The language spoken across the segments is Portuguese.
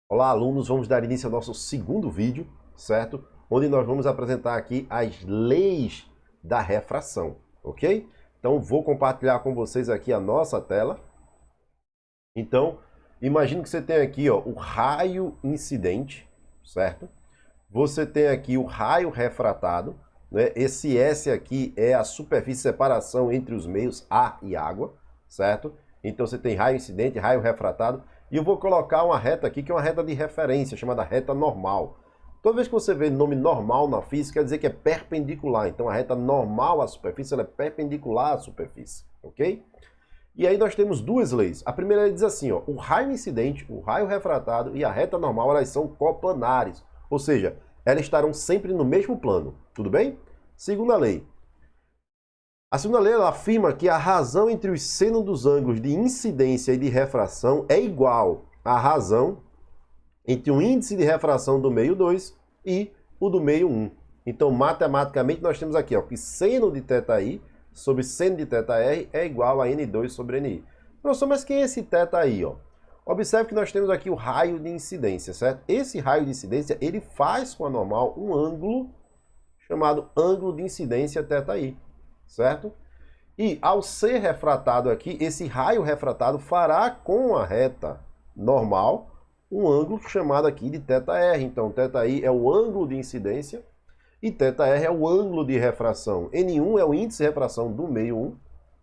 Olá, alunos, vamos dar início ao nosso segundo vídeo, certo? Onde nós vamos apresentar aqui as leis da refração, ok? Então, vou compartilhar com vocês aqui a nossa tela. Então, imagine que você tem aqui ó, o raio incidente, certo? Você tem aqui o raio refratado, né? Esse S aqui é a superfície de separação entre os meios ar e água, certo? Então você tem raio incidente, raio refratado, e eu vou colocar uma reta aqui que é uma reta de referência, chamada reta normal. Toda vez que você vê nome normal na física, quer dizer que é perpendicular. Então a reta normal à superfície ela é perpendicular à superfície, ok? E aí nós temos duas leis. A primeira lei diz assim, ó, o raio incidente, o raio refratado e a reta normal, elas são coplanares. Ou seja, elas estarão sempre no mesmo plano. Tudo bem? Segunda lei. A segunda lei ela afirma que a razão entre os senos dos ângulos de incidência e de refração é igual à razão entre o índice de refração do meio 2 e o do meio 1. Então, matematicamente, nós temos aqui ó, que seno de θi sobre seno de θr é igual a N2 sobre Ni. Professor, mas quem é esse θ aí? Ó? Observe que nós temos aqui o raio de incidência, certo? Esse raio de incidência, ele faz com a normal um ângulo chamado ângulo de incidência θi, certo? E ao ser refratado aqui, esse raio refratado fará com a reta normal um ângulo chamado aqui de θr. Então, θi é o ângulo de incidência e θr é o ângulo de refração. N1 é o índice de refração do meio 1,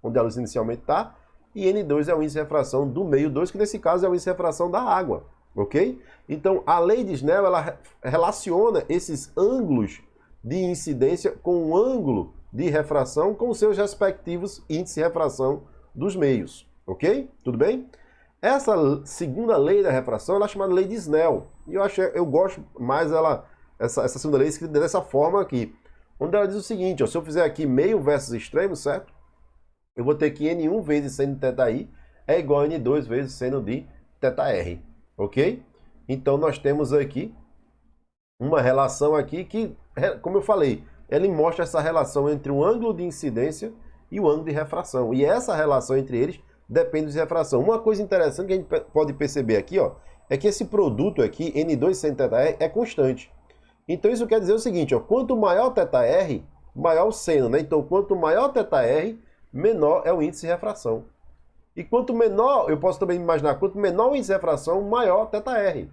onde a luz inicialmente está, e N2 é o índice de refração do meio 2, que nesse caso é o índice de refração da água, ok? Então, a lei de Snell, ela relaciona esses ângulos de incidência com o ângulo de refração com seus respectivos índices de refração dos meios, ok? Tudo bem? Essa segunda lei da refração ela é chamada lei de Snell, e eu gosto mais essa segunda lei escrita dessa forma aqui, onde ela diz o seguinte, ó, se eu fizer aqui meio versus extremo, certo? Eu vou ter que N1 vezes seno de θi é igual a N2 vezes seno de θr, ok? Então nós temos aqui uma relação aqui que, como eu falei, ele mostra essa relação entre o ângulo de incidência e o ângulo de refração. E essa relação entre eles depende de refração. Uma coisa interessante que a gente pode perceber aqui, ó, é que esse produto aqui, N2 seno θr, é constante. Então isso quer dizer o seguinte, ó, quanto maior θr, maior o seno, né? Então quanto maior θr, menor é o índice de refração. E quanto menor, eu posso também imaginar, quanto menor o índice de refração, maior θr.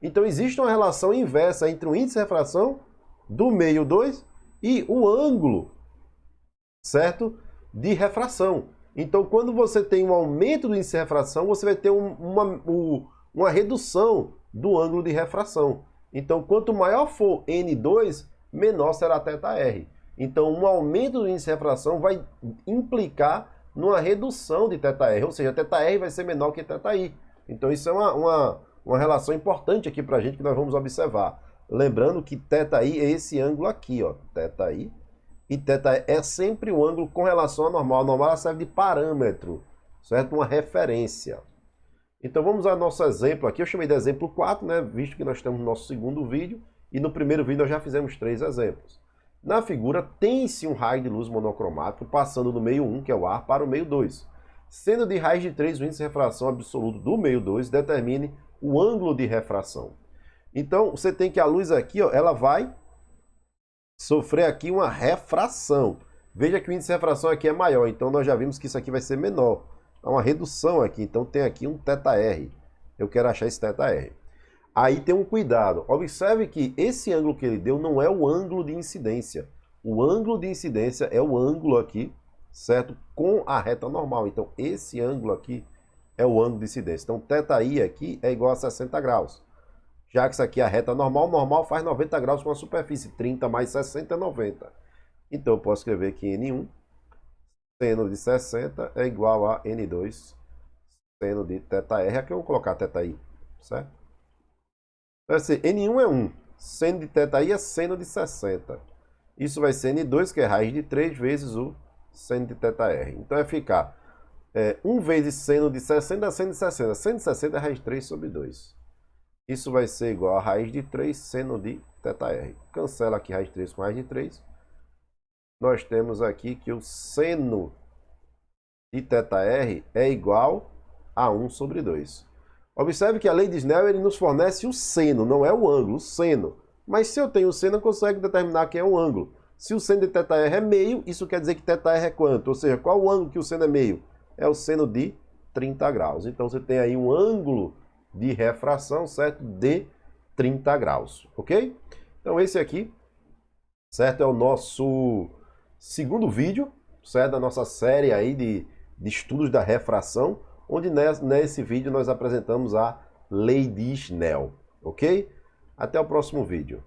Então existe uma relação inversa entre o índice de refração do meio 2 e o ângulo, certo? De refração. Então quando você tem um aumento do índice de refração, você vai ter uma redução do ângulo de refração. Então quanto maior for N2, menor será θr. Então um aumento do índice de refração vai implicar numa redução de θr, ou seja, θr vai ser menor que θi. Então isso é uma relação importante aqui para a gente que nós vamos observar. Lembrando que θi é esse ângulo aqui, ó, θi, e θ é sempre o ângulo com relação ao normal. A normal ela serve de parâmetro, certo? Uma referência. Então vamos ao nosso exemplo aqui. Eu chamei de exemplo 4, né? Visto que nós estamos no nosso segundo vídeo, e no primeiro vídeo nós já fizemos 3 exemplos. Na figura, tem-se um raio de luz monocromático passando do meio 1, que é o ar, para o meio 2. Sendo de raiz de 3 o índice de refração absoluto do meio 2, determine o ângulo de refração. Então, você tem que a luz aqui, ó, ela vai sofrer aqui uma refração. Veja que o índice de refração aqui é maior, então nós já vimos que isso aqui vai ser menor. Há uma redução aqui, então tem aqui um θr. Eu quero achar esse θr. Aí tem um cuidado. Observe que esse ângulo que ele deu não é o ângulo de incidência. O ângulo de incidência é o ângulo aqui, certo? Com a reta normal. Então, esse ângulo aqui é o ângulo de incidência. Então, θi aqui é igual a 60 graus. Já que isso aqui é a reta normal, normal faz 90 graus com a superfície. 30 mais 60 é 90. Então, eu posso escrever aqui N1, seno de 60 é igual a N2, seno de θr. Aqui eu vou colocar θi, certo? Vai ser N1 é 1, seno de θi é seno de 60. Isso vai ser N2, que é raiz de 3 vezes o seno de θr. Então vai ficar 1 vezes seno de 60 é seno de 60. Seno de 60 é raiz de 3 sobre 2. Isso vai ser igual a raiz de 3 seno de θr. Cancela aqui raiz de 3 com raiz de 3. Nós temos aqui que o seno de θr é igual a 1 sobre 2. Observe que a lei de Snell ele nos fornece o seno, não é o ângulo, o seno. Mas se eu tenho o seno, eu consigo determinar que é um ângulo. Se o seno de θr é meio, isso quer dizer que θr é quanto? Ou seja, qual o ângulo que o seno é meio? É o seno de 30 graus. Então você tem aí um ângulo de refração, certo? De 30 graus, ok? Então esse aqui, certo? É o nosso segundo vídeo, certo? Da nossa série aí de estudos da refração, onde nesse vídeo nós apresentamos a lei de Snell, ok? Até o próximo vídeo.